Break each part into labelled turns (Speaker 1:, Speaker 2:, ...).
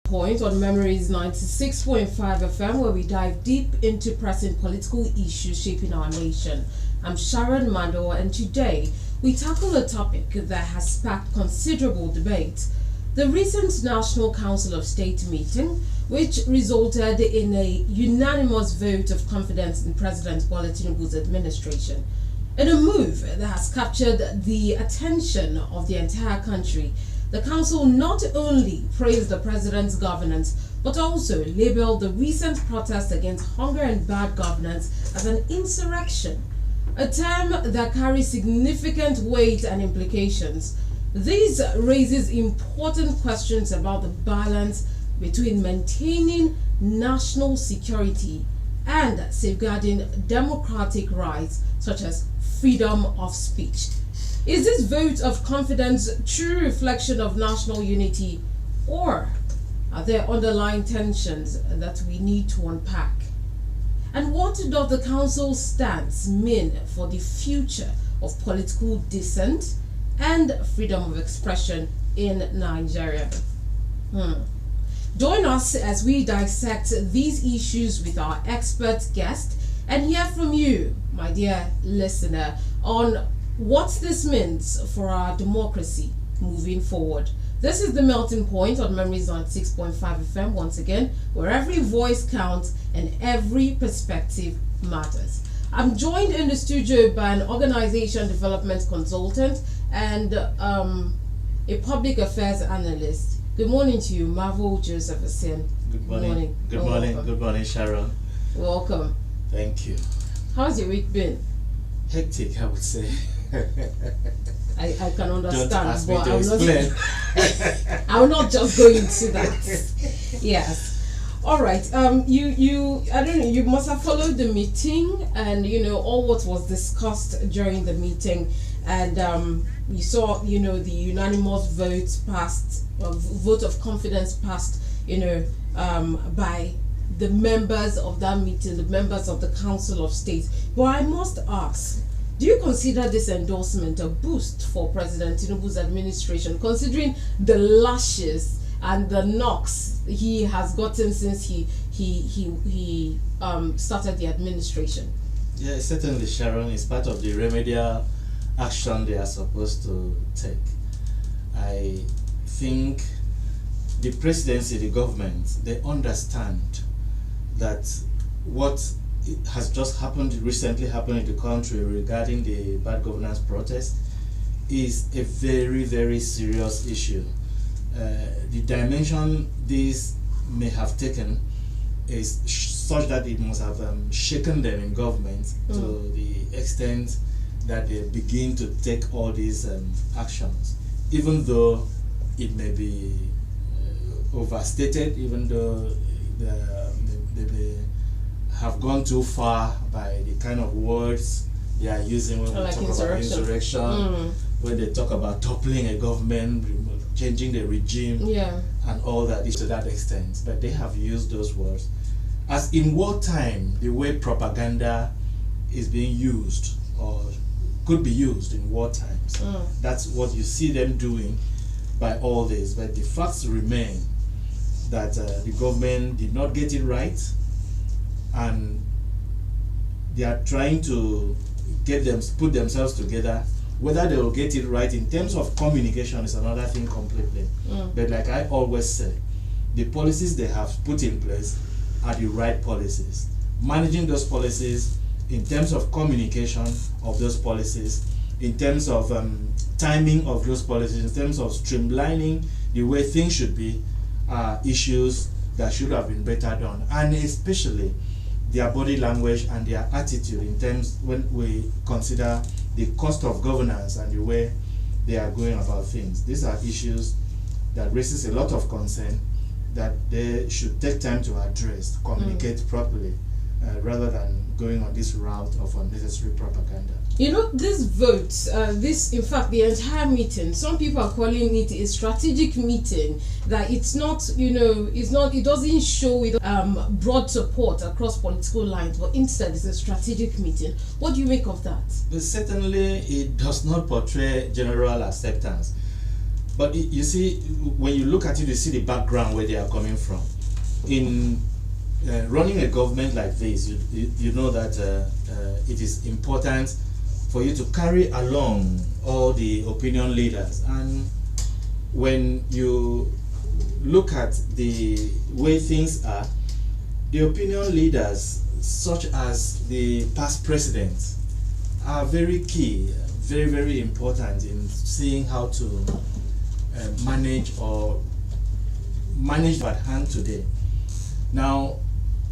Speaker 1: Point on Memories 96.5 FM, where we dive deep into pressing political issues shaping our nation. I'm SHARON, MANDOR, and today we tackle a topic that has sparked considerable debate. The recent National Council of State meeting, which resulted in a unanimous vote of confidence in President Bola Tinubu's administration. In a move that has captured the attention of the entire country, the council not only praised the president's governance, but also labeled the recent protest against hunger and bad governance as an insurrection, a term that carries significant weight and implications. This raises important questions about the balance between maintaining national security and safeguarding democratic rights such as freedom of speech. Is this vote of confidence true reflection of national unity, or are there underlying tensions that we need to unpack? And what does the council's stance mean for the future of political dissent and freedom of expression in Nigeria? Join us as we dissect these issues with our expert guest and hear from you, my dear listener, on what this means for our democracy moving forward. This is the Melting Point on Memories 96.5 FM, once again, where every voice counts and every perspective matters. I'm joined in the studio by an organization development consultant and a public affairs analyst. Good morning to you, Marvel Joseph Asen.
Speaker 2: Good morning. Good morning.
Speaker 1: Welcome.
Speaker 2: Good morning, Sharon.
Speaker 1: Welcome.
Speaker 2: Thank you.
Speaker 1: How's your week been?
Speaker 2: Hectic, I would say.
Speaker 1: I can understand,
Speaker 2: Don't ask me
Speaker 1: but
Speaker 2: to explain.
Speaker 1: I will not just go into that. Yes. All right. You I don't know. You must have followed the meeting, and all what was discussed during the meeting, and you saw the unanimous vote passed, vote of confidence passed, by the members of that meeting, the members of the Council of State. But I must ask, do you consider this endorsement a boost for President Tinubu's administration, considering the lashes and the knocks he has gotten since he started the administration?
Speaker 2: Yeah, certainly, Sharon, is part of the remedial action they are supposed to take. I think the presidency, the government, they understand that what has just recently happened in the country regarding the bad governance protest is a very, very serious issue. The dimension this may have taken is such that it must have shaken them in government to the extent that they begin to take all these actions, even though it may be overstated, even though they may have gone too far by the kind of words they are using when we talk about insurrection, when they talk about toppling a government, changing the regime, and all that, is to that extent. But they have used those words. As in wartime, the way propaganda is being used, or could be used in war times, that's what you see them doing by all this. But the facts remain that the government did not get it right, and they are trying to put themselves together. Whether they will get it right in terms of communication is another thing completely. But like I always say, the policies they have put in place are the right policies. Managing those policies in terms of communication of those policies, in terms of timing of those policies, in terms of streamlining the way things should be, are issues that should have been better done. And especially their body language and their attitude in terms when we consider the cost of governance and the way they are going about things. These are issues that raises a lot of concern that they should take time to address, communicate properly, rather than going on this route of unnecessary propaganda.
Speaker 1: This vote, in fact, the entire meeting, some people are calling it a strategic meeting, that it's not, it doesn't show with broad support across political lines, but instead it's a strategic meeting. What do you make of that?
Speaker 2: But certainly it does not portray general acceptance. But you see, when you look at it, you see the background where they are coming from. In running a government like this, you know that it is important for you to carry along all the opinion leaders. And when you look at the way things are, the opinion leaders, such as the past presidents, are very key, very, very important in seeing how to manage at hand today. Now,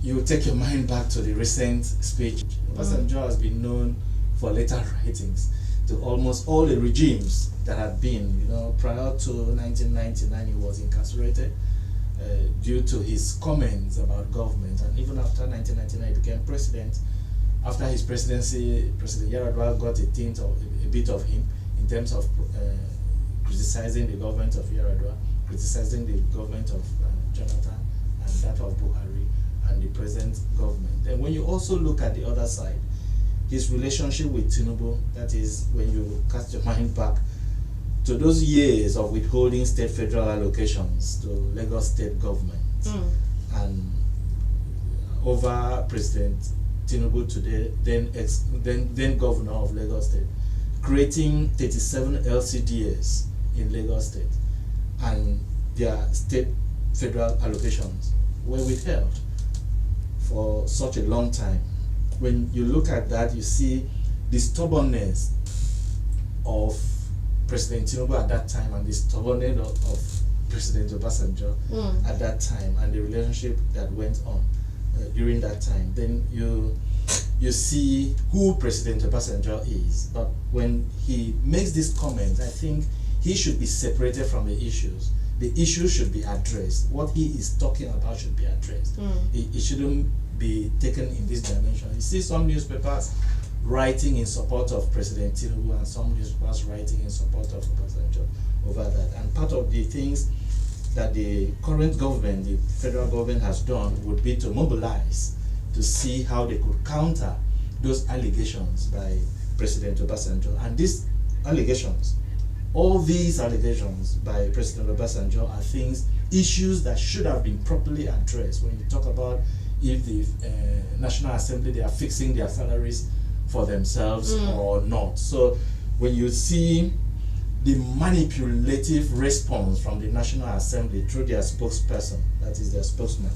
Speaker 2: you take your mind back to the recent speech. Obasanjo has been known for letter writings to almost all the regimes that had been. Prior to 1999, he was incarcerated due to his comments about government, and even after 1999, he became president. After his presidency, President Yaradua got a bit of him in terms of criticizing the government of Yaradua, criticizing the government of Jonathan, and that of Buhari, and the present government. And when you also look at the other side, his relationship with Tinubu, that is, when you cast your mind back to those years of withholding state federal allocations to Lagos state government, and over President Tinubu today, then governor of Lagos state, creating 37 LCDs in Lagos state, and their state federal allocations were withheld for such a long time. When you look at that, you see the stubbornness of President Tinubu at that time and the stubbornness of President Obasanjo at that time, and the relationship that went on during that time. Then you see who President Obasanjo is. But when he makes this comment, I think he should be separated from the issues. The issues should be addressed. What he is talking about should be addressed. It shouldn't be taken in this dimension. You see some newspapers writing in support of President Tinubu and some newspapers writing in support of Obasanjo over that. And part of the things that the current government, the federal government, has done would be to mobilize to see how they could counter those allegations by President Obasanjo. And these allegations, all these allegations by President Obasanjo are issues that should have been properly addressed. When you talk about if the National Assembly, they are fixing their salaries for themselves or not. So when you see the manipulative response from the National Assembly through their spokesperson, that is their spokesman,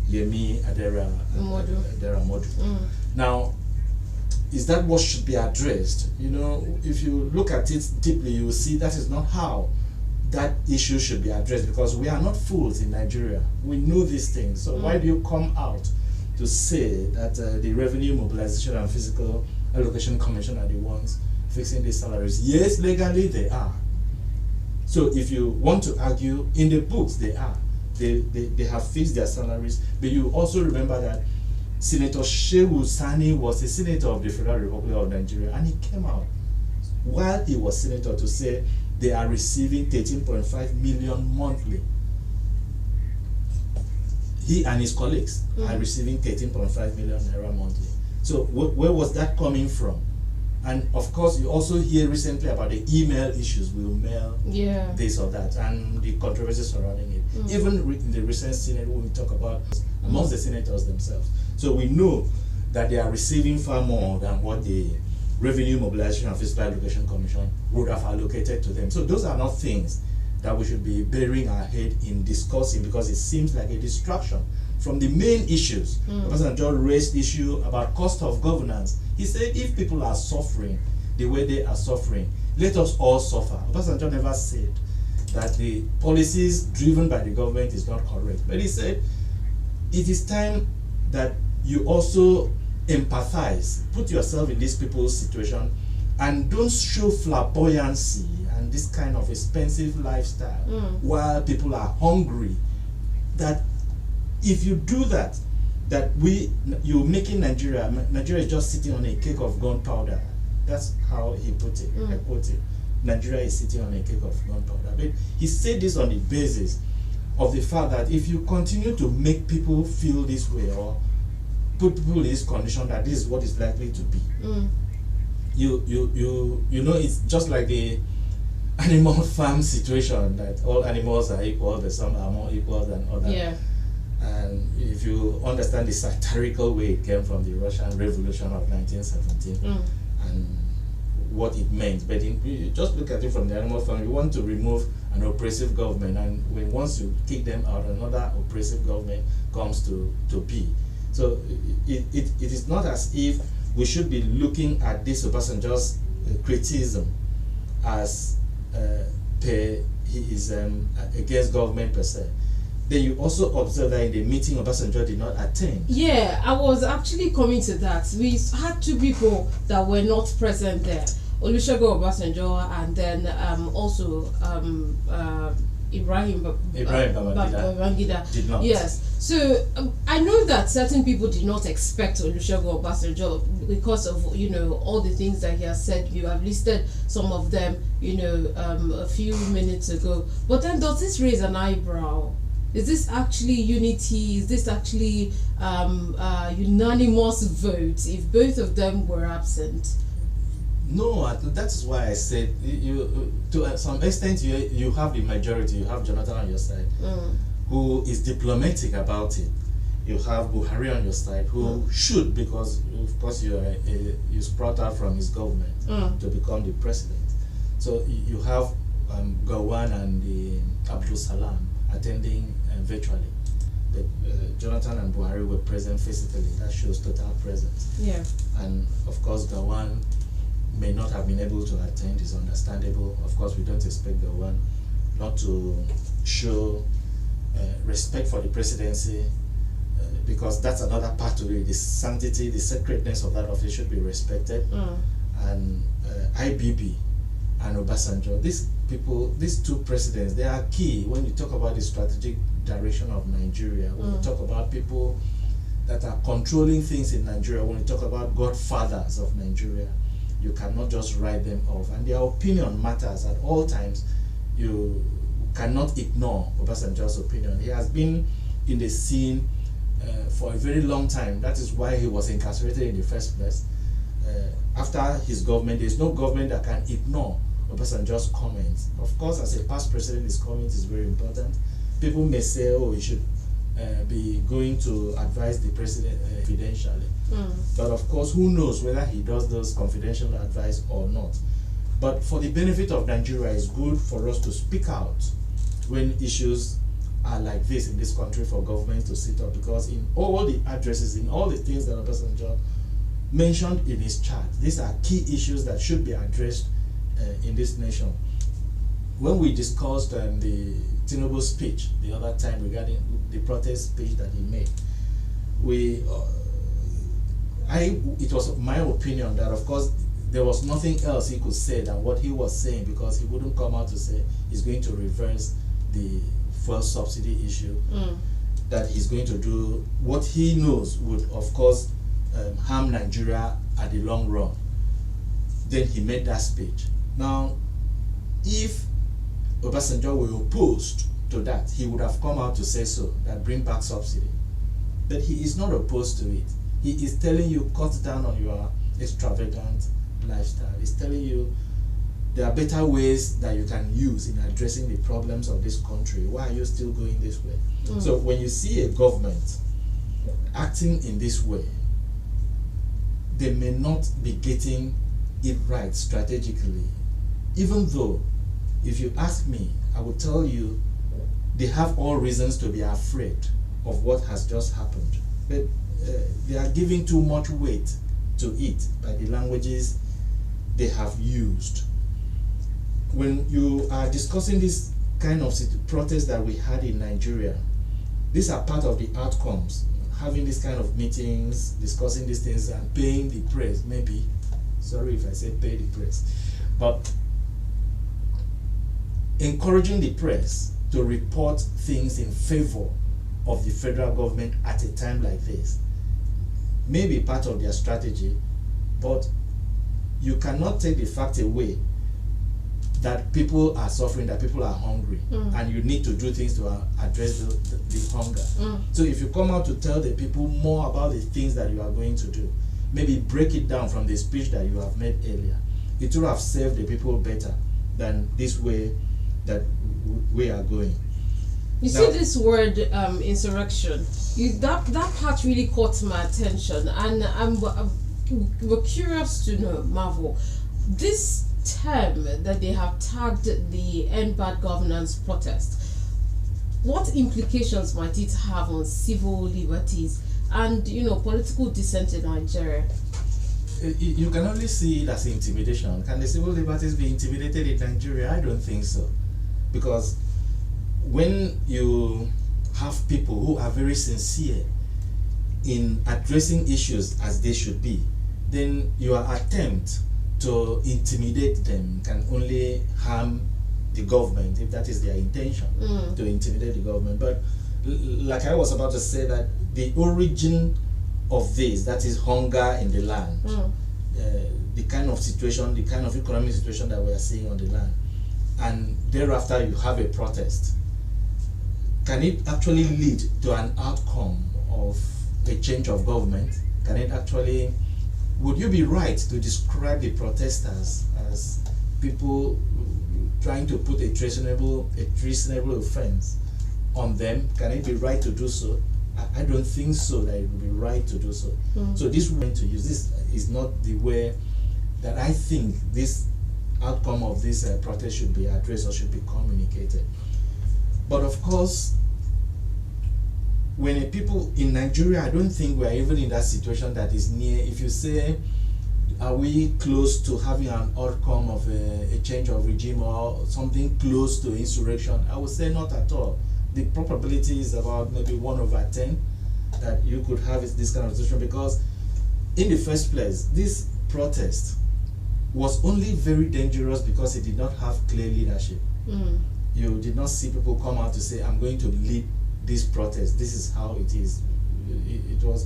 Speaker 2: Yemi Aderamodu. Now, is that what should be addressed? If you look at it deeply, you will see that is not how that issue should be addressed, because we are not fools in Nigeria. We know these things. So why do you come out to say that the Revenue Mobilization and Fiscal Allocation Commission are the ones fixing these salaries? Yes, legally they are. So if you want to argue, in the books they are. They have fixed their salaries. But you also remember that Senator Shehu Sani was a senator of the Federal Republic of Nigeria, and he came out while he was senator to say they are receiving 13.5 million monthly. He and his colleagues are receiving 13.5 million naira monthly. So where was that coming from? And of course, you also hear recently about the email issues. We'll mail this or that, and the controversy surrounding it. Even in the recent Senate, when we talk about amongst the senators themselves. So we know that they are receiving far more than what the Revenue Mobilization and Fiscal Allocation Commission would have allocated to them. So those are not things that we should be burying our head in discussing, because it seems like a distraction from the main issues. Obasanjo raised issue about cost of governance. He said if people are suffering the way they are suffering, let us all suffer. Obasanjo never said that the policies driven by the government is not correct. But he said it is time that you also empathize, put yourself in these people's situation, and don't show flamboyancy and this kind of expensive lifestyle while people are hungry. That if you do that, you're making Nigeria is just sitting on a cake of gunpowder. That's how he put it. I quote it. Nigeria is sitting on a cake of gunpowder. But he said this on the basis of the fact that if you continue to make people feel this way, or put people in this condition that this is what is likely to be, you know, it's just like the animal farm situation that all animals are equal, but some are more equal than others.
Speaker 1: Yeah.
Speaker 2: And if you understand the satirical way it came from the Russian Revolution of 1917 and what it meant, but you just look at it from the animal farm. You want to remove an oppressive government, and when once you kick them out, another oppressive government comes to be. So it is not as if we should be looking at this Obasanjo's criticism as he is against government per se. Then you also observe that in the meeting Obasanjo did not attend.
Speaker 1: Yeah, I was actually coming to that. We had two people that were not present there. Olusegun Obasanjo and then also Ibrahim Babangida
Speaker 2: did not.
Speaker 1: Yes. So I know that certain people did not expect Olusegun Obasanjo because of all the things that he has said. You have listed some of them a few minutes ago. But then does this raise an eyebrow? Is this actually unity? Is this actually unanimous vote if both of them were absent?
Speaker 2: No, that's why I said to some extent you have the majority. You have Jonathan on your side, who is diplomatic about it. You have Buhari on your side, who should, because of course you sprout out from his government to become the president. So you have Gowon and Abdul Salam attending virtually. But Jonathan and Buhari were present physically. That shows total presence.
Speaker 1: Yeah.
Speaker 2: And of course Gowon may not have been able to attend, is understandable. Of course, we don't expect the one not to show respect for the presidency, because that's another part of it. The sanctity, the sacredness of that office should be respected. And IBB and Obasanjo, these people, these two presidents, they are key when you talk about the strategic direction of Nigeria. When you talk about people that are controlling things in Nigeria, when you talk about godfathers of Nigeria, you cannot just write them off, and their opinion matters at all times. You cannot ignore Obasanjo's opinion. He has been in the scene for a very long time. That is why he was incarcerated in the first place. After his government, there is no government that can ignore Obasanjo's comments. Of course, as a past president, his comments is very important. People may say, oh, he should be going to advise the president confidentially. But of course, who knows whether he does those confidential advice or not. But for the benefit of Nigeria, it's good for us to speak out when issues are like this in this country, for government to sit up, because in all the addresses, in all the things that Obasanjo mentioned in his chart, these are key issues that should be addressed in this nation. When we discussed the Tinubu speech the other time regarding the protest speech that he made, it was my opinion that of course there was nothing else he could say than what he was saying, because he wouldn't come out to say he's going to reverse the fuel subsidy issue, that he's going to do what he knows would of course harm Nigeria at the long run. Then he made that speech. Now, if Obasanjo were opposed to that, he would have come out to say so, that bring back subsidy. But he is not opposed to it. He is telling you, cut down on your extravagant lifestyle. He's telling you there are better ways that you can use in addressing the problems of this country. Why are you still going this way? So when you see a government acting in this way, they may not be getting it right strategically. Even though, if you ask me, I will tell you they have all reasons to be afraid of what has just happened. But they are giving too much weight to it by the languages they have used. When you are discussing this kind of protest that we had in Nigeria, these are part of the outcomes. Having this kind of meetings, discussing these things, and paying the press, maybe. Sorry if I say pay the press. But encouraging the press to report things in favor of the federal government at a time like this may be part of their strategy, but you cannot take the fact away that people are suffering, that people are hungry, and you need to do things to address the hunger. So if you come out to tell the people more about the things that you are going to do, maybe break it down from the speech that you have made earlier, it would have served the people better than this way that we are going.
Speaker 1: You
Speaker 2: Now,
Speaker 1: see this word insurrection. That part really caught my attention, and we're curious to know, Marvel, this term that they have tagged the End Bad Governance protest. What implications might it have on civil liberties and political dissent in Nigeria?
Speaker 2: You can only see it as intimidation. Can the civil liberties be intimidated in Nigeria? I don't think so, because when you have people who are very sincere in addressing issues as they should be, then your attempt to intimidate them can only harm the government, if that is their intention, to intimidate the government. But like I was about to say, that the origin of this, that is hunger in the land, the kind of situation, the kind of economic situation that we are seeing on the land, and thereafter you have a protest, can it actually lead to an outcome of a change of government? Can it actually, would you be right to describe the protesters as people trying to put a treasonable offense on them? Can it be right to do so? I don't think so, that it would be right to do so. So this way to use this is not the way that I think this outcome of this protest should be addressed or should be communicated. But of course, when a people in Nigeria, I don't think we are even in that situation that is near. If you say, are we close to having an outcome of a change of regime or something close to insurrection, I would say not at all. The probability is about maybe 1/10 that you could have this kind of situation, because in the first place, this protest was only very dangerous because it did not have clear leadership. You did not see people come out to say, I'm going to lead this protest, this is how it is. It was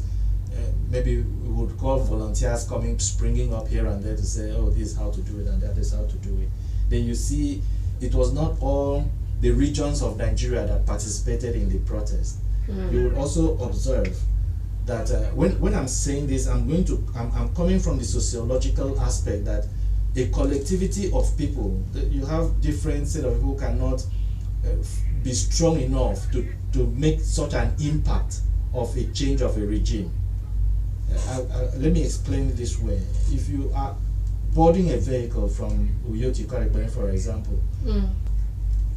Speaker 2: maybe we would call volunteers springing up here and there to say, oh, this is how to do it and that is how to do it. Then you see it was not all the regions of Nigeria that participated in the protest. You would also observe that when I'm saying this, I'm coming from the sociological aspect, that a collectivity of people, you have different set of people who cannot be strong enough to make such an impact of a change of a regime. Let me explain it this way. If you are boarding a vehicle from Uyo to Enquiry, for example,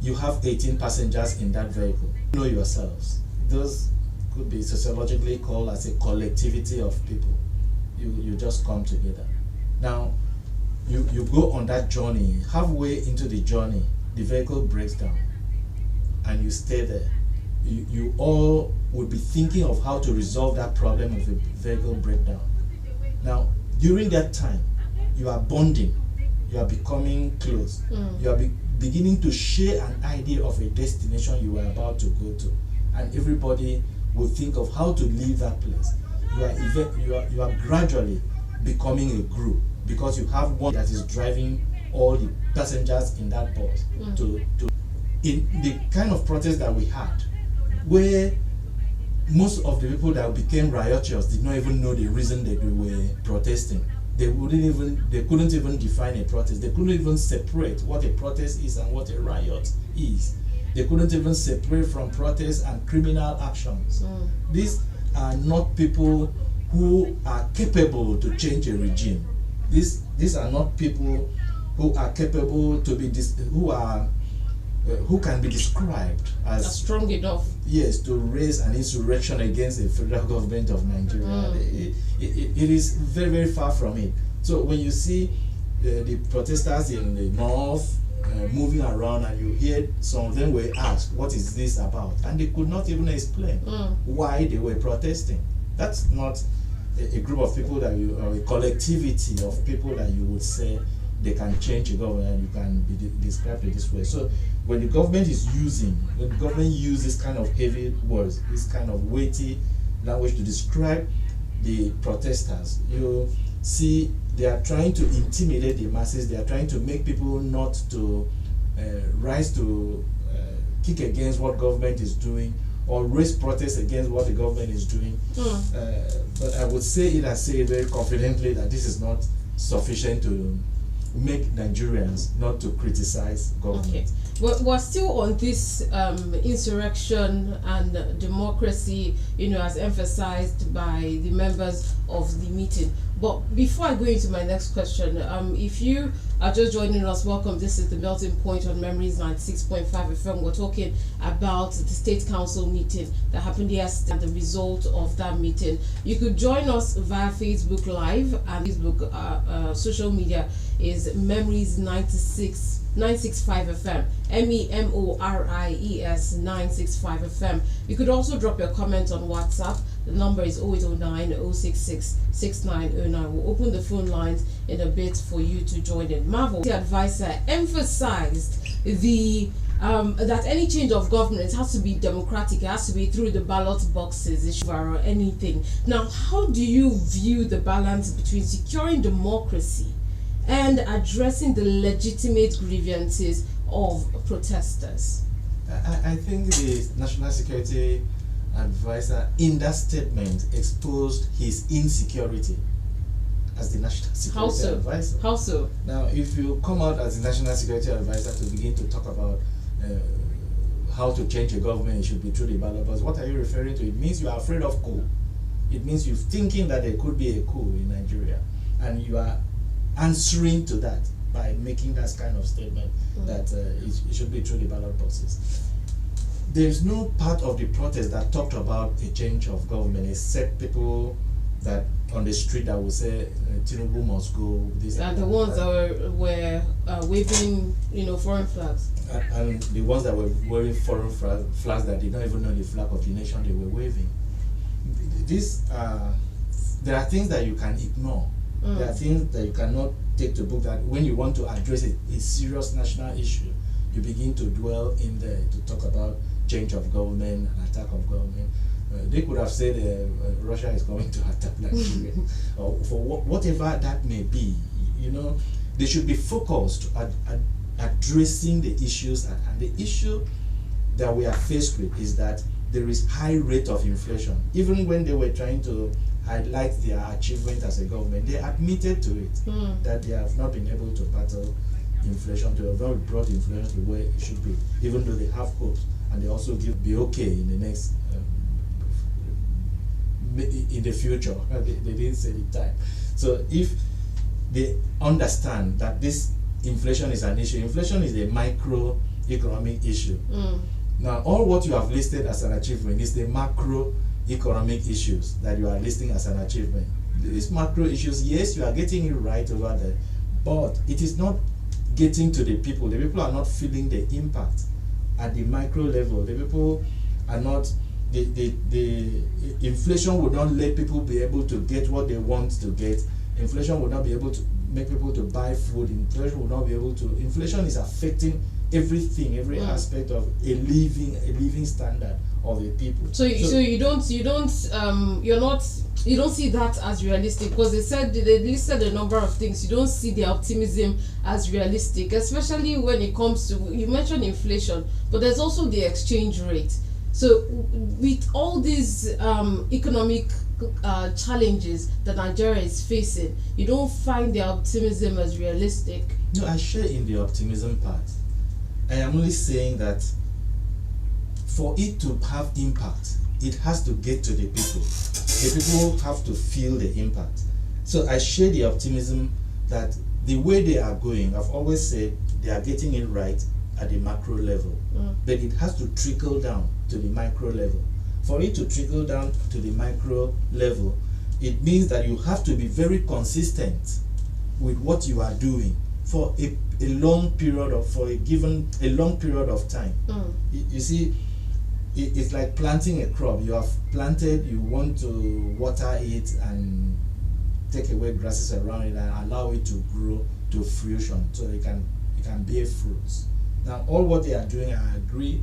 Speaker 2: you have 18 passengers in that vehicle. You know yourselves. Those could be sociologically called as a collectivity of people. You just come together. Now, you go on that journey. Halfway into the journey, the vehicle breaks down, and you stay there. You all would be thinking of how to resolve that problem of a vehicle breakdown. Now, during that time, you are bonding, you are becoming close, you are beginning to share an idea of a destination you are about to go to, and everybody will think of how to leave that place. You are gradually becoming a group, because you have one that is driving all the passengers in that bus in the kind of protest that we had, where most of the people that became riotous did not even know the reason that they were protesting. They couldn't even define a protest. They couldn't even separate what a protest is and what a riot is. They couldn't even separate from protests and criminal actions. These are not people who are capable to change a regime. These are not people who are capable to be who can be described as
Speaker 1: strong enough,
Speaker 2: yes, to raise an insurrection against the federal government of Nigeria. It is very, very far from it. So when you see the protesters in the north moving around, and you hear some of them were asked, what is this about? And they could not even explain why they were protesting. That's not a group of people that or a collectivity of people that you would say they can change a government, and you can be described it this way. So when the government uses this kind of heavy words, this kind of weighty language to describe the protesters, you see they are trying to intimidate the masses. They are trying to make people not to rise to kick against what government is doing, or raise protests against what the government is doing. But I would say it very confidently that this is not sufficient to make Nigerians not to criticize government.
Speaker 1: Okay. We're still on this insurrection and democracy, as emphasized by the members of the meeting. But before I go into my next question, if you are just joining us, welcome. This is the Melting Point on Memories 96.5 FM. We're talking about the State Council meeting that happened yesterday and the result of that meeting. You could join us via Facebook Live, and Facebook social media is Memories 965 FM, MEMORIES 965 FM. You could also drop your comment on WhatsApp. The number is 0809 066 6909. We'll open the phone lines in a bit for you to join in. Marvel, the advisor, emphasized that any change of government has to be democratic. It has to be through the ballot boxes or anything. Now, how do you view the balance between securing democracy and addressing the legitimate grievances of protesters?
Speaker 2: I think the National Security Advisor in that statement exposed his insecurity as the National Security Advisor.
Speaker 1: How so?
Speaker 2: Now, if you come out as the National Security Advisor to begin to talk about how to change a government, it should be through the ballot box. What are you referring to? It means you are afraid of coup. It means you're thinking that there could be a coup in Nigeria, and you are answering to that by making that kind of statement that it should be through the ballot boxes. There's no part of the protest that talked about a change of government except people that on the street that will say Tinubu must go. This
Speaker 1: and the ones that were waving, foreign flags.
Speaker 2: And the ones that were wearing foreign flags that did not even know the flag of the nation they were waving. There are things that you can ignore. There are things that you cannot take to book, that when you want to address a serious national issue, you begin to dwell in there to talk about change of government and attack of government. They could have said Russia is going to attack Nigeria, or for whatever that may be. They should be focused at addressing the issues, and the issue that we are faced with is that there is high rate of inflation. Even when they were trying to highlight their achievement as a government, they admitted to it that they have not been able to battle inflation, to have not brought inflation to where it should be, even though they have hopes, and they also be okay in the next in the future. They didn't say the time. So if they understand that this inflation is an issue, inflation is a microeconomic issue. Now, all what you have listed as an achievement is the macroeconomic issues that you are listing as an achievement. These macro issues, yes, you are getting it right over there, but it is not getting to the people. The people are not feeling the impact at the micro level. The people are not, the inflation would not let people be able to get what they want to get. Inflation would not be able to make people to buy food. Inflation would not be able to. Inflation is affecting everything, every aspect of a living standard of the people. So
Speaker 1: you don't see that as realistic, because they listed a number of things. You don't see the optimism as realistic, especially when it comes to, you mentioned inflation, but there's also the exchange rate. So with all these economic challenges that Nigeria is facing, you don't find the optimism as realistic?
Speaker 2: No, I share in the optimism part. I am only saying that for it to have impact, it has to get to the people. The people have to feel the impact. So I share the optimism that the way they are going, I've always said they are getting it right at the macro level, but it has to trickle down to the micro level. For it to trickle down to the micro level, it means that you have to be very consistent with what you are doing for a long period of time. You see, it's like planting a crop. You have planted, you want to water it and take away grasses around it and allow it to grow to fruition so it can bear fruits. Now, all what they are doing, I agree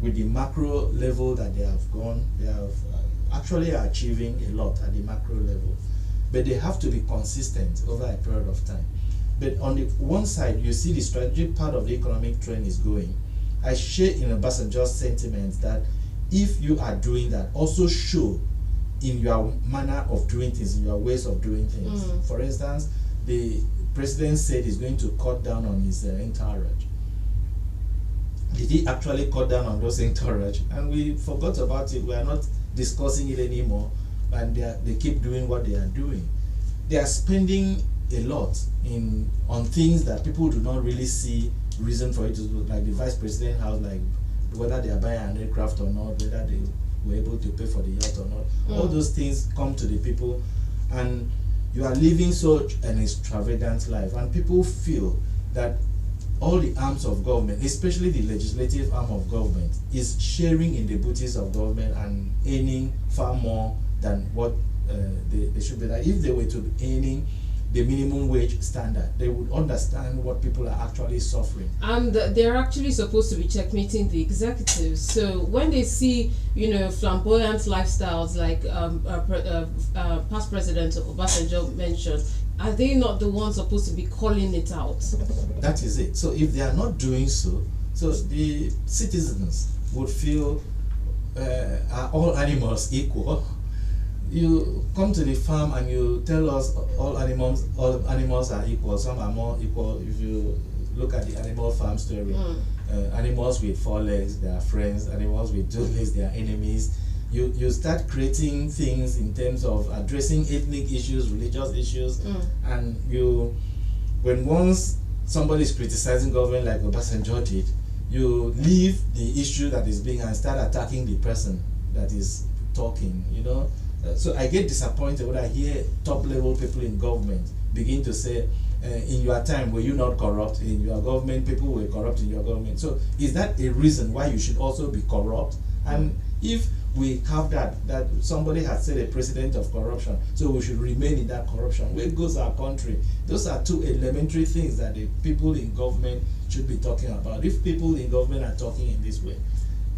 Speaker 2: with the macro level that they have gone. They have actually achieving a lot at the macro level, but they have to be consistent over a period of time. But on the one side, you see the strategic part of the economic trend is going. I share in Obasanjo's sentiments that if you are doing that, also show in your manner of doing things, in your ways of doing things. For instance, the president said he's going to cut down on his entourage. Did he actually cut down on those entourage? And we forgot about it. We are not discussing it anymore, and they keep doing what they are doing. They are spending a lot on things that people do not really see reason for it to do, like the vice president house, like whether they are buying an aircraft or not, whether they were able to pay for the yacht or not. All those things come to the people, and you are living such an extravagant life, and people feel that all the arms of government, especially the legislative arm of government, is sharing in the booties of government and earning far more than what they should be. Like if they were to be earning the minimum wage standard, they would understand what people are actually suffering.
Speaker 1: And they're actually supposed to be checkmating the executives. So when they see, flamboyant lifestyles like past President Obasanjo mentioned, are they not the ones supposed to be calling it out?
Speaker 2: That is it. So if they are not doing so, the citizens would feel are all animals equal? You come to the farm and you tell us all animals are equal. Some are more equal. If you look at the animal farm story, animals with 4 legs, they are friends. Animals with 2 legs, they are enemies. You start creating things in terms of addressing ethnic issues, religious issues, and when once somebody is criticizing government like Obasanjo did, you leave the issue that is being and start attacking the person that is talking. So I get disappointed when I hear top level people in government begin to say, in your time were you not corrupt? In your government, people were corrupt in your government. So is that a reason why you should also be corrupt? And if we have that somebody has said a precedent of corruption, so we should remain in that corruption, where goes our country? Those are 2 elementary things that the people in government should be talking about. If people in government are talking in this way,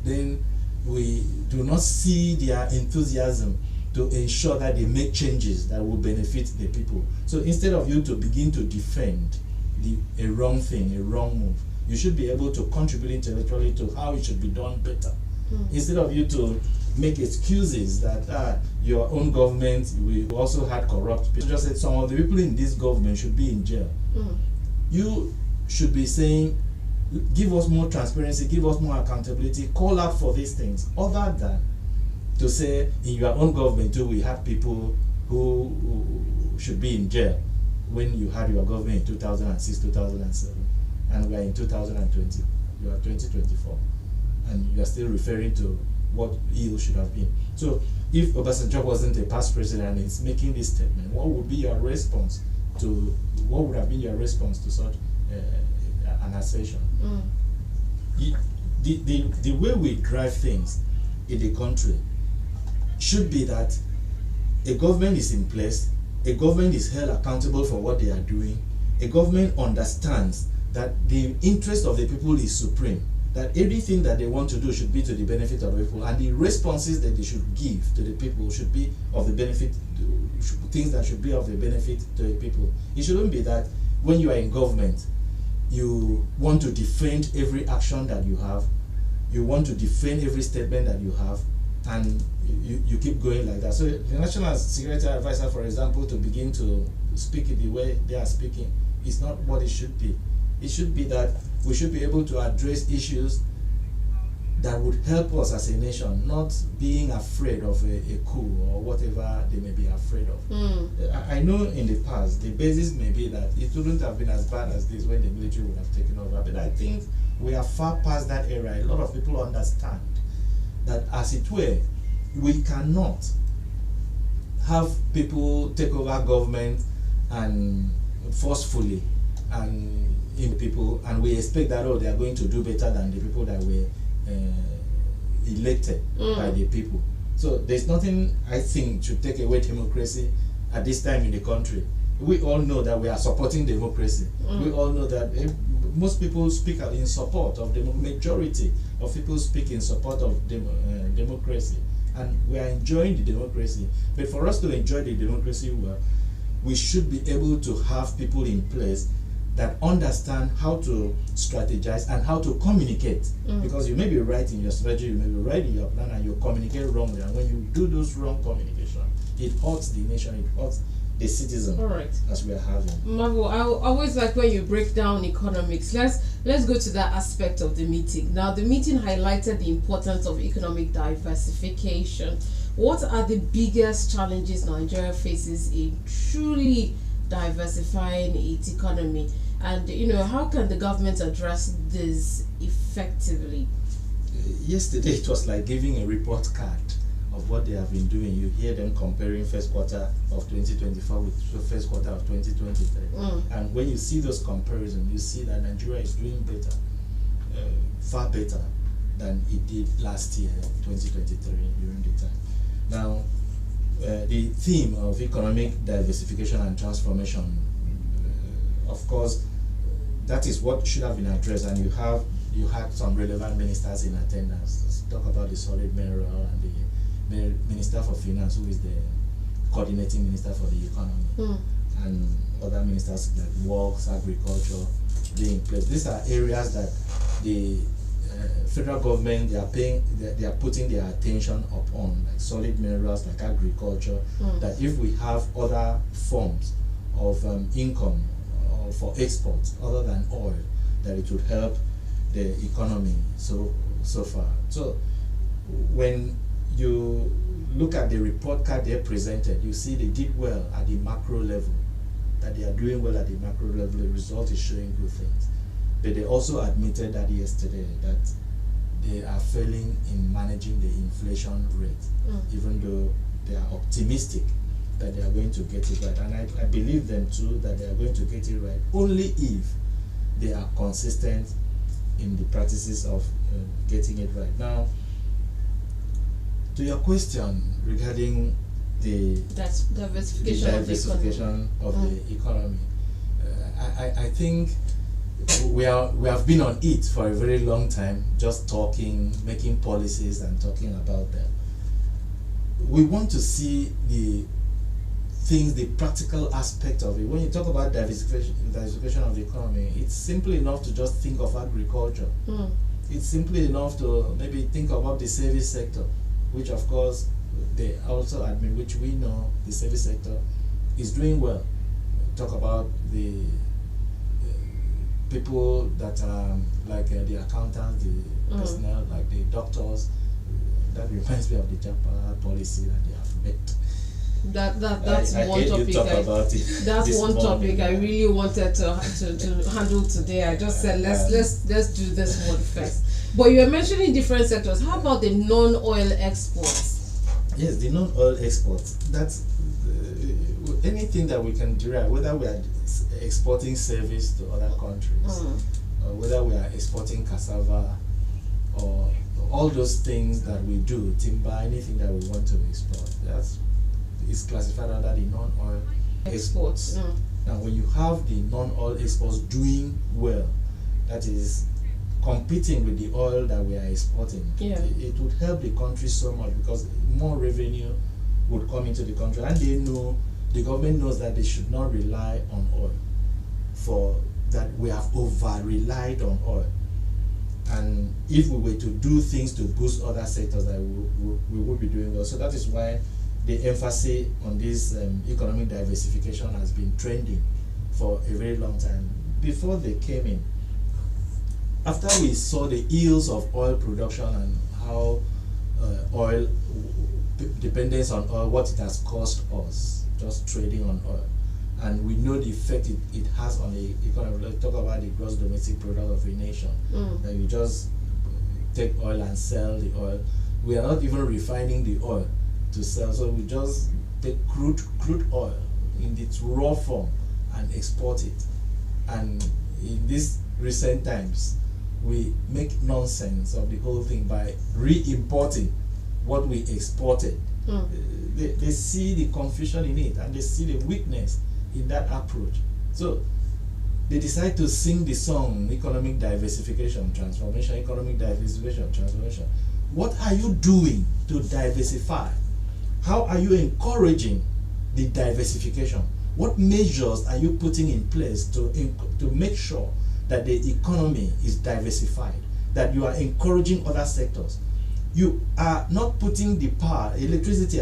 Speaker 2: then we do not see their enthusiasm to ensure that they make changes that will benefit the people. So instead of you to begin to defend a wrong thing, a wrong move, you should be able to contribute intellectually to how it should be done better. Instead of you to make excuses that your own government, we also had corrupt people. Just said some of the people in this government should be in jail. You should be saying, give us more transparency, give us more accountability, call out for these things, other than to say in your own government too, we have people who should be in jail when you had your government in 2006, 2007, and we are in 2020. You are 2024, and you are still referring to what ill should have been. So if Obasanjo wasn't a past president and is making this statement, what would be your response to, what would have been your response to such an assertion? The way we drive things in the country should be that a government is in place, a government is held accountable for what they are doing, a government understands that the interest of the people is supreme, that everything that they want to do should be to the benefit of the people, and the responses that they should give to the people should be of the benefit, things that should be of the benefit to the people. It shouldn't be that when you are in government, you want to defend every action that you have, you want to defend every statement that you have, and you keep going like that. So the National Security Advisor, for example, to begin to speak it the way they are speaking is not what it should be. It should be that we should be able to address issues that would help us as a nation, not being afraid of a coup or whatever they may be afraid of. I know in the past the basis may be that it wouldn't have been as bad as this when the military would have taken over, but I think we are far past that era. A lot of people understand that, as it were, we cannot have people take over government and forcefully and in people, and we expect that they are going to do better than the people that were elected by the people. So there's nothing, I think, to take away democracy at this time in the country. We all know that we are supporting democracy. We all know that most people speak in support of the majority of people speak in support of democracy, and we are enjoying the democracy. But for us to enjoy the democracy well, we should be able to have people in place that understand how to strategize and how to communicate. Because you may be right in your strategy, you may be right in your plan, and you communicate wrongly. And when you do those wrong communication, it hurts the nation, it hurts the citizen.
Speaker 1: All right.
Speaker 2: As we are having.
Speaker 1: Marvel, I always like when you break down economics. Let's go to that aspect of the meeting. Now, the meeting highlighted the importance of economic diversification. What are the biggest challenges Nigeria faces in truly diversifying its economy? And, how can the government address this effectively?
Speaker 2: Yesterday, it was like giving a report card of what they have been doing. You hear them comparing first quarter of 2024 with the first quarter of 2023. And when you see those comparisons, you see that Nigeria is doing better, far better than it did last year, 2023, during the time. Now, the theme of economic diversification and transformation, of course, that is what should have been addressed, and you had some relevant ministers in attendance. Let's talk about the solid mineral and the Minister for Finance, who is the coordinating minister for the economy, and other ministers like works, agriculture, being in place. These are areas that the federal government they are putting their attention upon, like solid minerals, like agriculture. That if we have other forms of income for exports other than oil, that it would help the economy so far. So when you look at the report card they presented, you see they did well at the macro level, that they are doing well at the macro level. The result is showing good things. But they also admitted that yesterday that they are failing in managing the inflation rate, even though they are optimistic that they are going to get it right. And I believe them too, that they are going to get it right, only if they are consistent in the practices of getting it right. Now, to your question regarding the diversification of the economy, I think we have been on it for a very long time, just talking, making policies and talking about them. We want to see the things, the practical aspect of it. When you talk about diversification of the economy, it's simple enough to just think of agriculture. It's simply enough to maybe think about the service sector, which of course they also admit, which we know the service sector is doing well. Talk about the people that are like the accountants, the personnel, like the doctors. That reminds me of the JAPA policy that they have made.
Speaker 1: That's
Speaker 2: I
Speaker 1: one topic. That's one topic I really wanted to handle today. I just said let's do this one first. But you were mentioning different sectors. How about the non-oil exports?
Speaker 2: Yes, the non-oil exports. That's anything that we can derive, whether we are exporting service to other countries, or whether we are exporting cassava, or all those things that we do, timber, anything that we want to export. Is classified under the non-oil exports. Now, when you have the non-oil exports doing well, that is competing with the oil that we are exporting, it would help the country so much, because more revenue would come into the country, and the government knows that they should not rely on oil, for that we have over-relied on oil. And if we were to do things to boost other sectors, that we would be doing well. So that is why the emphasis on this economic diversification has been trending for a very long time. Before they came in, after we saw the ills of oil production and how oil dependence on oil, what it has cost us, just trading on oil, and we know the effect it has on the economy. Let's talk about the gross domestic product of a nation. That you just take oil and sell the oil. We are not even refining the oil to sell, so we just take crude oil in its raw form and export it. And in these recent times, we make nonsense of the whole thing by re-importing what we exported. They see the confusion in it, and they see the weakness in that approach. So they decide to sing the song economic diversification transformation, economic diversification transformation. What are you doing to diversify? How are you encouraging the diversification? What measures are you putting in place to make sure that the economy is diversified, that you are encouraging other sectors? You are not putting the power, electricity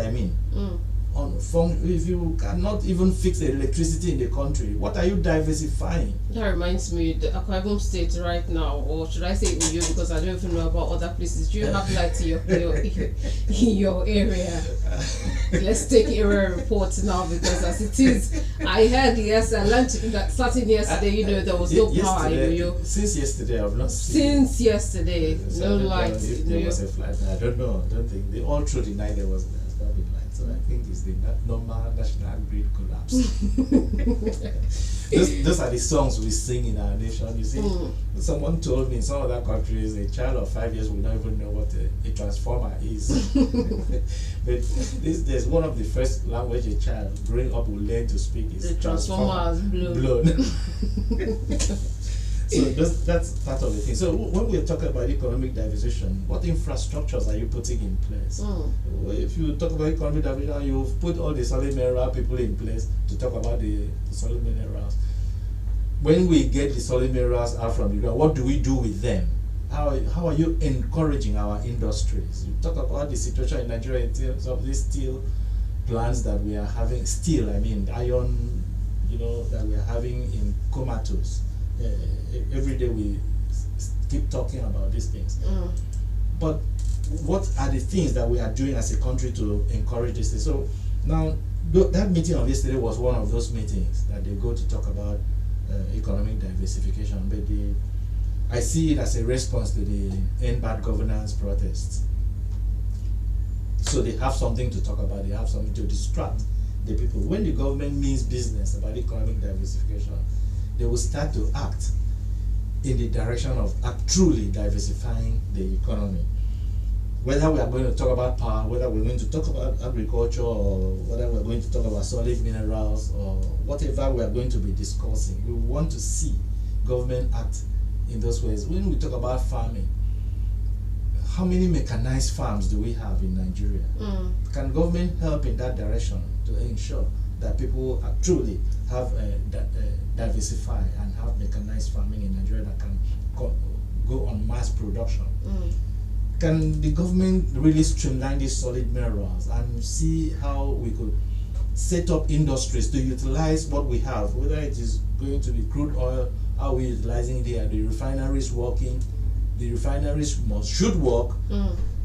Speaker 2: if you cannot even fix the electricity in the country, what are you diversifying?
Speaker 1: That reminds me, the Akwa Ibom State right now, or should I say Uyo, because I don't even know about other places. Do you have light in your area? Let's take area reports now, because as it is, I heard I learned that starting yesterday, there was no power in Uyo.
Speaker 2: Since yesterday, I've not seen.
Speaker 1: Since yesterday, no light.
Speaker 2: If there was a flight, I don't know. I don't think all through the night there was not been light. So I think it's the normal national grid collapse. Those are the songs we sing in our nation. You see, someone told me in some other countries a child of 5 years will not even know what a transformer is. But there's one of the first language a child growing up will learn to speak is
Speaker 1: the transformer is blown.
Speaker 2: So that's part of the thing. So when we're talking about economic diversification, what infrastructures are you putting in place? If you talk about economic diversification, you've put all the solid mineral people in place to talk about the solid minerals. When we get the solid minerals out from the ground, what do we do with them? How are you encouraging our industries? You talk about the situation in Nigeria in terms of these steel plants that we are having, iron, that we are having in comatose. Every day we keep talking about these things. But what are the things that we are doing as a country to encourage this thing? So now that meeting of yesterday was one of those meetings that they go to talk about economic diversification. But I see it as a response to the End Bad Governance protests. So they have something to talk about. They have something to distract the people. When the government means business about economic diversification, they will start to act in the direction of truly diversifying the economy. Whether we are going to talk about power, whether we're going to talk about agriculture, or whether we're going to talk about solid minerals, or whatever we are going to be discussing, we want to see government act in those ways. When we talk about farming, how many mechanized farms do we have in Nigeria? Can government help in that direction to ensure that people truly have diversify and have mechanized farming in Nigeria that can go on mass production? Can the government really streamline these solid minerals and see how we could set up industries to utilize what we have, whether it is going to be crude oil, how we're utilizing it, are the refineries working? The refineries should work.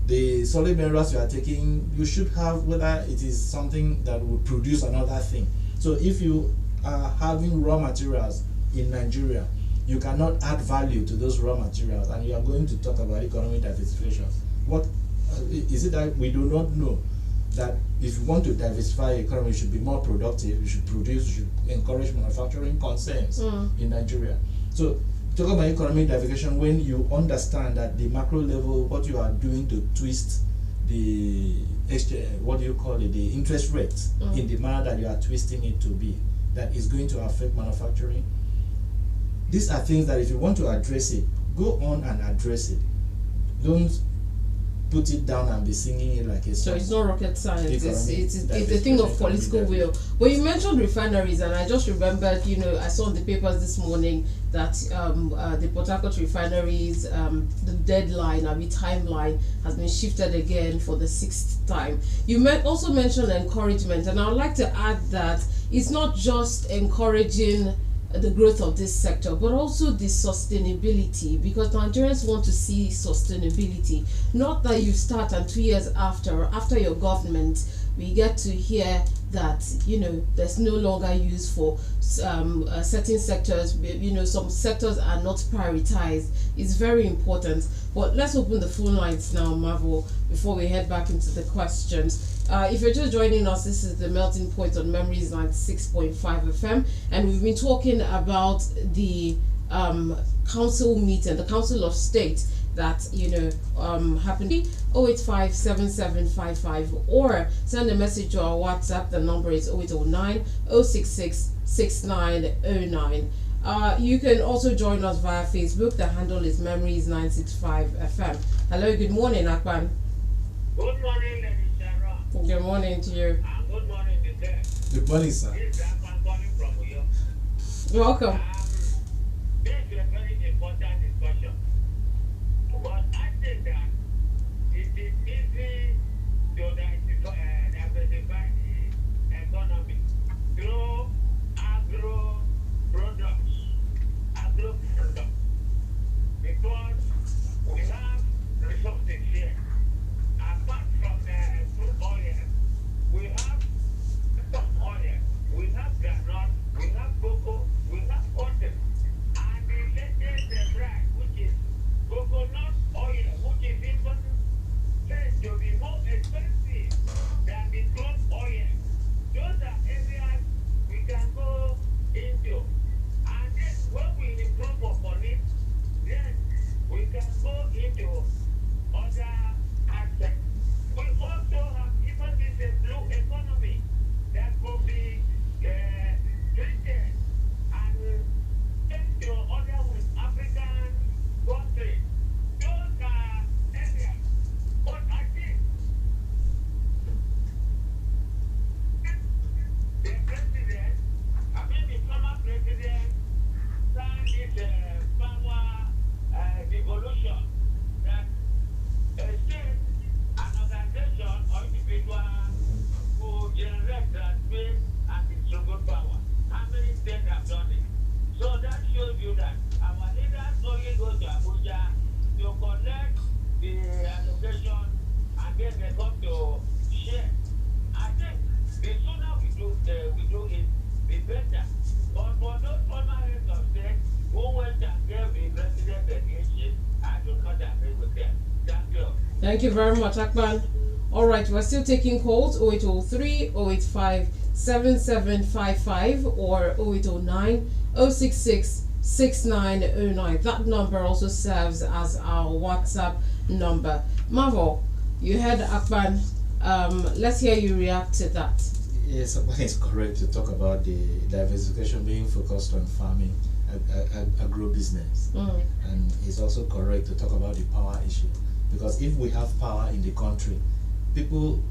Speaker 2: The solid minerals you are taking, you should have, whether it is something that will produce another thing. So if you are having raw materials in Nigeria, you cannot add value to those raw materials, and you are going to talk about economic diversification. What is it that we do not know? That if you want to diversify the economy, you should be more productive, you should produce, you should encourage manufacturing concerns in Nigeria. So talk about economic diversification when you understand that the macro level, what you are doing to twist the the interest rate in the manner that you are twisting it to be, that is going to affect manufacturing. These are things that if you want to address it, go on and address it. Don't put it down and be singing it like a song.
Speaker 1: So it's not rocket science. It's a thing of political will. But you mentioned refineries, and I just remembered, I saw in the papers this morning that the Port Harcourt refineries, the deadline, timeline has been shifted again for the 6th time. You also mentioned encouragement, and I would like to add that it's not just encouraging the growth of this sector, but also the sustainability, because Nigerians want to see sustainability. Not that you start and 2 years after your government, we get to hear that there's no longer use for certain sectors. Some sectors are not prioritized. It's very important. But let's open the phone lines now, Marvel, before we head back into the questions. If you're just joining us, this is the Melting Point on Memories 96.5 FM, and we've been talking about the council meeting, the Council of State that happened. 085-7755, or send a message to our WhatsApp. The number is 0809 066 6909. You can also join us via Facebook. The handle is Memories 965 FM. Hello, good morning, Akpan.
Speaker 3: Good morning, Lady Sharon.
Speaker 1: Good morning to you.
Speaker 3: And good morning, Mr.
Speaker 2: Good morning, sir.
Speaker 3: This is Akpan calling from Uyo.
Speaker 1: You're welcome.
Speaker 3: This is a very important discussion. But I think that it is easy to diversify the
Speaker 1: Thank you very much, Akban. All right, we're still taking calls 0803 085 7755 or 0809 066 6909. That number also serves as our WhatsApp number. Marvel, you heard Akban. Let's hear you react to that.
Speaker 2: Yes, it's correct to talk about the diversification being focused on farming, agro-business. And it's also correct to talk about the power issue. Because if we have power in the country,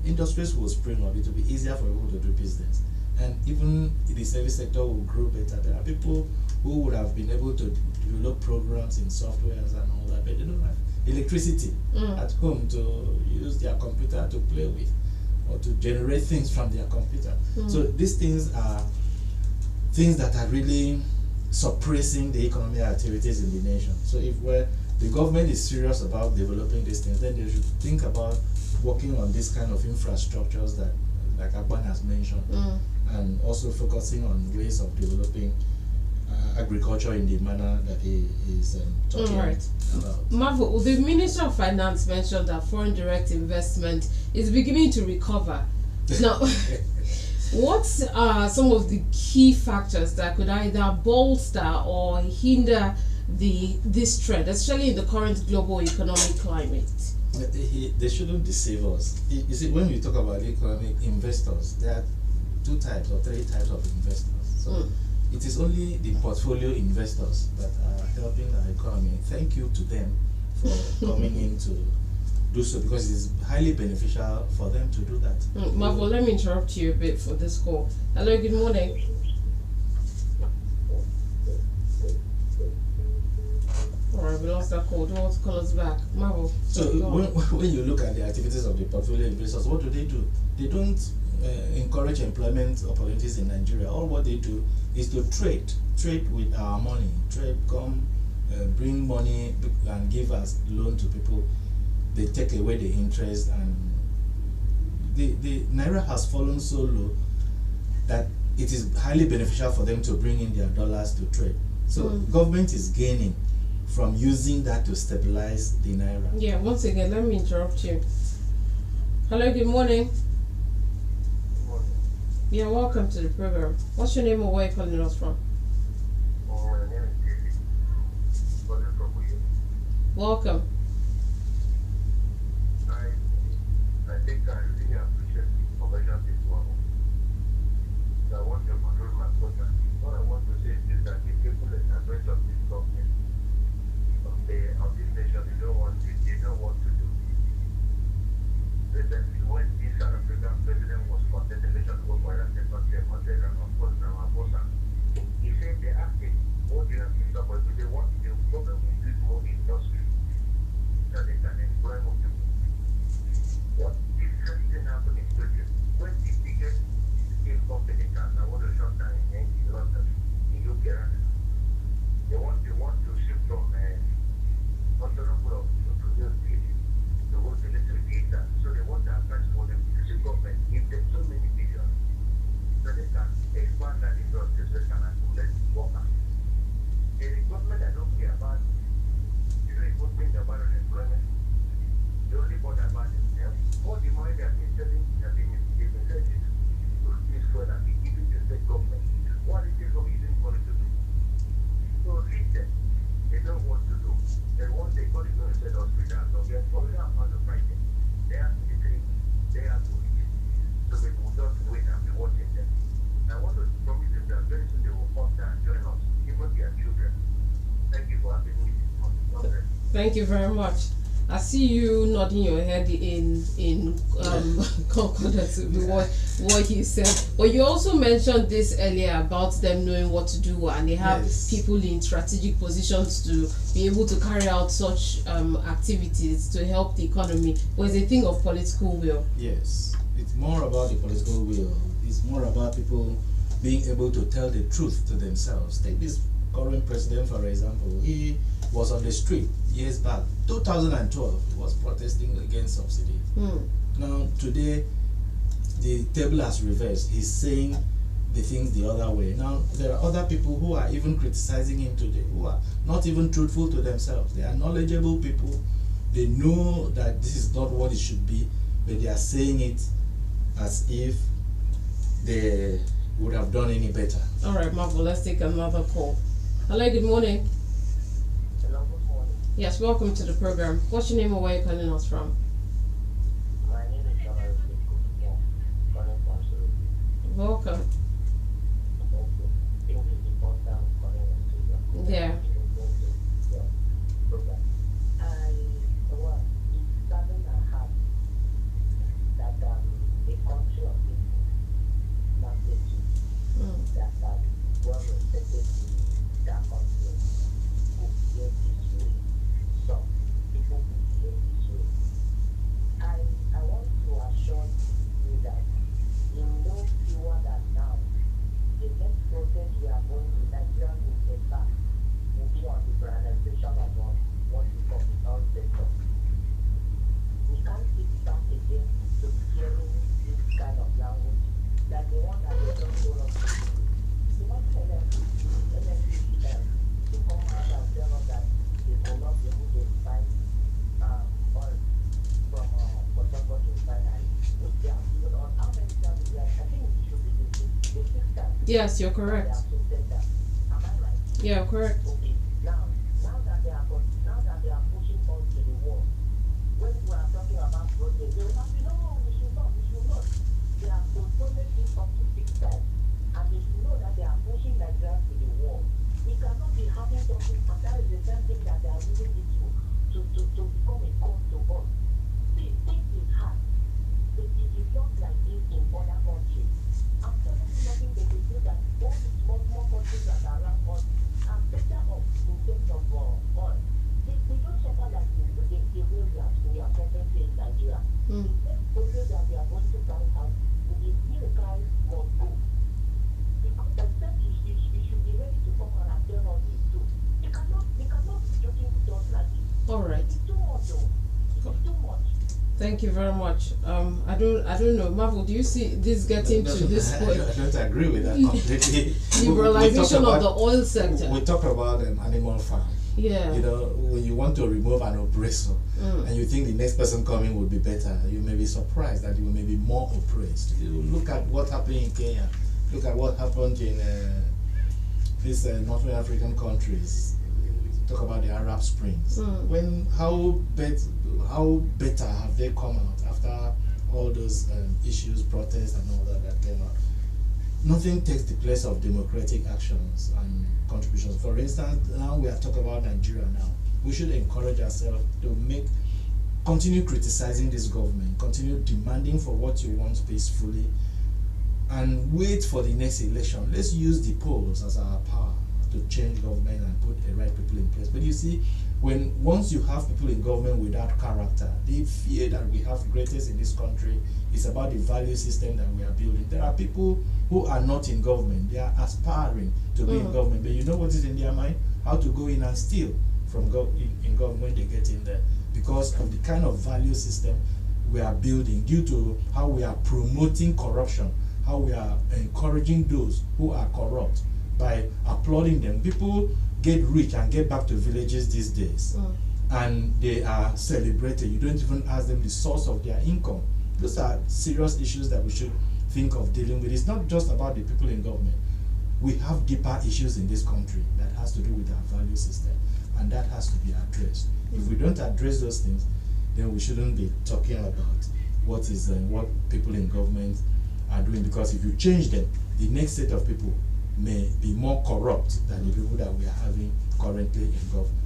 Speaker 2: industries will spring up. It will be easier for people to do business. And even the service sector will grow better. There are people who would have been able to develop programs in softwares and all that, but they don't have electricity at home to use their computer to play with or to generate things from their computer. So these things are things that are really suppressing the economic activities in the nation. So if the government is serious about developing these things, then they should think about working on this kind of infrastructures that, like Akban has mentioned, and also focusing on ways of developing agriculture in the manner that he is talking about.
Speaker 1: Marvel, the Minister of Finance mentioned that foreign direct investment is beginning to recover. Now, what are some of the key factors that could either bolster or hinder this trend, especially in the current global economic climate?
Speaker 2: They shouldn't deceive us. You see, when we talk about economic investors, there are 2 types or 3 types of investors. So it is only the portfolio investors that are helping our economy. Thank you to them for coming in to do so, because it is highly beneficial for them to do that.
Speaker 1: Marvel, let me interrupt you a bit for this call. Hello, good morning. Alright, we lost that call. Do you want to call us back? Marvel.
Speaker 2: So when you look at the activities of the portfolio investors, what do? They don't encourage employment opportunities in Nigeria. All what they do is to trade with our money. Bring money and give us loan to people. They take away the interest, and the Naira has fallen so low that it is highly beneficial for them to bring in their dollars to trade. So government is gaining from using that to stabilize the Naira.
Speaker 1: Yeah, once again, let me interrupt you. Hello, good morning.
Speaker 3: Good morning.
Speaker 1: Yeah, welcome to the program. What's your name or where are you calling us from?
Speaker 3: My name is David. Calling from Uyo.
Speaker 1: Welcome.
Speaker 3: I think I really appreciate the information this morning. So I want to control my quota. What I want to say is that the people in the rest of this government, of this nation, they don't want to do. Recently, when the South African president was contesting election to go for the country, and of course now Abosa, he said they asked him, what do you have to stop us? They want the government will build more industry that they can employ more people. What is something happening to you? When the biggest steel company can, I want to shut down in London, in UK, they want to shift from autonomous to produce steel to go to electric vehicle. So they want to advance for them. The government give them so many billions so they can expand that industry so they can accumulate workers. And the government I don't care about, you know, good thing about unemployment. The only bother about themselves. All the money they have been selling, they've been selling to this fuel and be giving to the state government. What is this government using money to do? So leave them. They don't want to do. They want the economy to set hospitals. So we have found the fight them. They have military, they have police. So we will just wait and be watching them. I want to promise them that very soon they will come down and join us, even their children. Thank you for having me this morning.
Speaker 1: Thank you very much. I see you nodding your head in concordance with what he said. But you also mentioned this earlier about them knowing what to do, and they have people in strategic positions to be able to carry out such activities to help the economy. But it's a thing of political will.
Speaker 2: Yes, it's more about the political will. It's more about people being able to tell the truth to themselves. Take this current president, for example. He was on the street years back, 2012, he was protesting against subsidy. Now, today, the table has reversed. He's saying the things the other way. Now, there are other people who are even criticizing him today, who are not even truthful to themselves. They are knowledgeable people They know that this is not what it should be, but they are saying it as if they would have done any better.
Speaker 1: All right, Marvel, let's take another call. Hello, good morning.
Speaker 3: Hello, good morning.
Speaker 1: Yes, welcome to the program. What's your name and where are you calling us from?
Speaker 3: My name is SHARON, calling from Newsroom.
Speaker 1: Welcome.
Speaker 3: Thank you. This is the first time calling on Newsroom.
Speaker 1: Yeah.
Speaker 3: Yeah. Program. Well, it's something I have that a country of people magnitude that well respected in that country will behave this way. Some people will behave this way. I want to assure you that in no fewer than now, the next protest we are going to Nigeria will embark will be on the privatization of what we call the health sector. We can't sit back again to hearing this kind of language like the one that they just told us to do. We want NFP to come out and tell us that they will not be able to find oil from Port Harcourt refinery, which they have given on how many times we have. I think it should be the sixth time.
Speaker 1: Yes, you're correct.
Speaker 3: They have said that. Am I right?
Speaker 1: Yeah, correct.
Speaker 3: Okay. Now that they are pushing us to the wall, when we are talking about protest, they will not be, no, we should not. They have postponed this up to 6 times, and they should know that they are pushing Nigeria to the wall. We cannot be having something, and that is the same thing that they are using it to become a cause to us. See, things is hard. It is not like this in other countries. I'm telling you nothing, they will feel that all the small countries that are around us are better off in terms of oil. They don't suffer like the way we are suffering here in Nigeria. The next project that we are going to carry out will be military must go. Because the step you should be ready to come and tell us this too. They cannot be joking with us like this.
Speaker 1: All right.
Speaker 3: It's too much though. It's too much.
Speaker 1: Thank you very much. I don't know, Marvel. Do you see this getting to this point?
Speaker 2: I don't agree with that completely.
Speaker 1: Liberalization of the oil sector.
Speaker 2: We talked about an animal farm.
Speaker 1: Yeah.
Speaker 2: You know, when you want to remove an oppressor and you think the next person coming will be better, you may be surprised that you may be more oppressed. You look at what happened in Kenya. Look at what happened in these Northern African countries. Talk about the Arab Springs. How better have they come out after all those issues, protests, and all that came out? Nothing takes the place of democratic actions and contributions. For instance, now we are talking about Nigeria now. We should encourage ourselves to continue criticizing this government, continue demanding for what you want peacefully, and wait for the next election. Let's use the polls as our power to change government and put the right people in place. But you see, once you have people in government without character, the fear that we have greatest in this country is about the value system that we are building. There are people who are not in government. They are aspiring to be in government, but you know what is in their mind? How to go in and steal from in government when they get in there, because of the kind of value system we are building, due to how we are promoting corruption, how we are encouraging those who are corrupt by applauding them. People get rich and get back to villages these days, and they are celebrated. You don't even ask them the source of their income. Those are serious issues that we should think of dealing with. It's not just about the people in government. We have deeper issues in this country that has to do with our value system, and that has to be addressed. If we don't address those things, then we shouldn't be talking about what people in government are doing, because if you change them, the next set of people may be more corrupt than the people that we are having currently in government.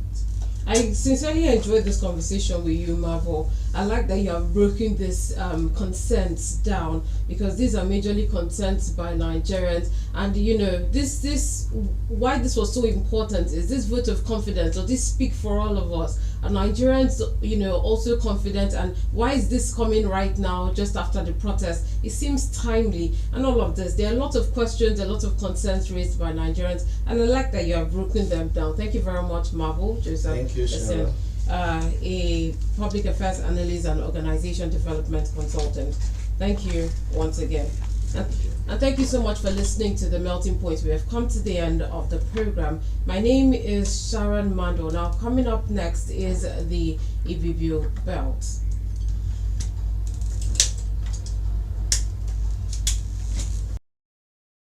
Speaker 1: I sincerely enjoyed this conversation with you, Marvel. I like that you have broken this concerns down, because these are majorly concerns by Nigerians, and you know this why this was so important is this vote of confidence, or this speak for all of us. Are Nigerians, you know, also confident? And why is this coming right now, just after the protest? It seems timely, and all of this. There are a lot of questions, a lot of concerns raised by Nigerians, and I like that you have broken them down. Thank you very much, Marvel. Joseph.
Speaker 2: Thank you, Sharon.
Speaker 1: A public affairs analyst and organization development consultant. Thank you once again. And thank you so much for listening to The Melting Point. We have come to the end of the program. My name is Sharon Mandor. Now, coming up next is the Ibibio Belt.